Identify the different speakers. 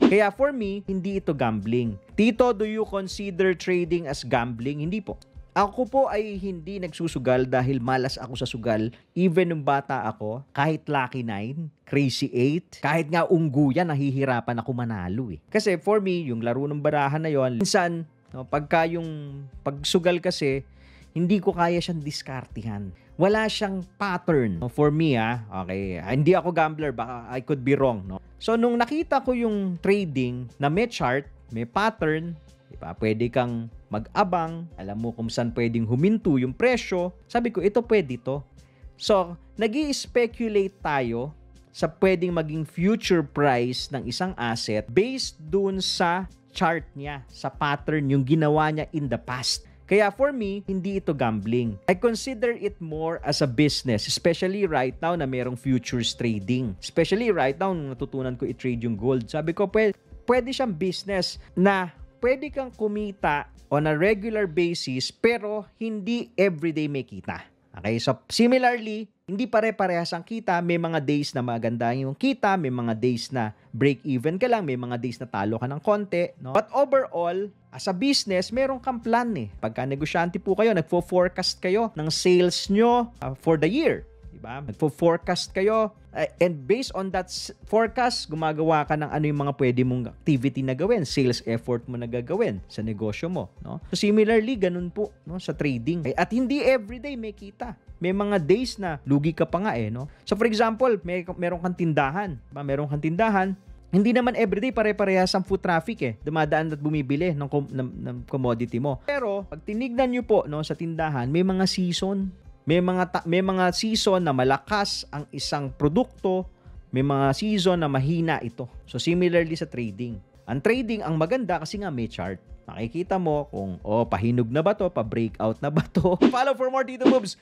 Speaker 1: Kaya for me, hindi ito gambling. Tito, do you consider trading as gambling? Hindi po. Ako po ay hindi nagsusugal dahil malas ako sa sugal. Even nung bata ako, kahit Lucky 9, Crazy 8, kahit nga ungguyan, nahihirapan ako manalo eh. Kasi for me, yung laro ng barahan na yon, minsan, no, pagka yung pagsugal kasi, hindi ko kaya siyang diskartihan. Wala siyang pattern. No, for me, okay, hindi ako gambler, baka I could be wrong. No? So, nung nakita ko yung trading na may chart, may pattern, diba? Pwede kang mag-abang, alam mo kung saan pwedeng huminto yung presyo. Sabi ko, ito pwede to. So, nag-i-speculate tayo sa pwedeng maging future price ng isang asset based dun sa chart niya, sa pattern yung ginawa niya in the past. Kaya for me, hindi ito gambling. I consider it more as a business, especially right now na merong futures trading. Especially right now, nung natutunan ko i-trade yung gold. Sabi ko, pwede siyang business na pwede kang kumita on a regular basis pero hindi everyday may kita. Okay? So, similarly, hindi pare-parehas ang kita. May mga days na maganda yung kita, may mga days na break-even ka lang, may mga days na talo ka ng konti. No? But overall, as a business, meron kang plan eh. Pagka negosyante po kayo, nagfo-forecast kayo ng sales nyo for the year. Diba? Nagfo-forecast kayo and based on that forecast, gumagawa ka ng ano yung mga pwede mong activity na gawin, sales effort mo na gagawin sa negosyo mo. No? So similarly, ganun po no, sa trading. At hindi everyday may kita. May mga days na lugi ka pa nga eh. No? So for example, meron kang tindahan. Diba? Meron kang tindahan, hindi naman everyday pare-parehas ang foot traffic eh. Dumadaan at bumibili ng commodity mo. Pero pag tinignan nyo po no, sa tindahan, may mga season. May mga season na malakas ang isang produkto, may mga season na mahina ito. So similarly sa trading. Ang trading ang maganda kasi nga may chart. Makikita mo kung pahinog na ba to, pa-breakout na ba to. Follow for more Tito Moves.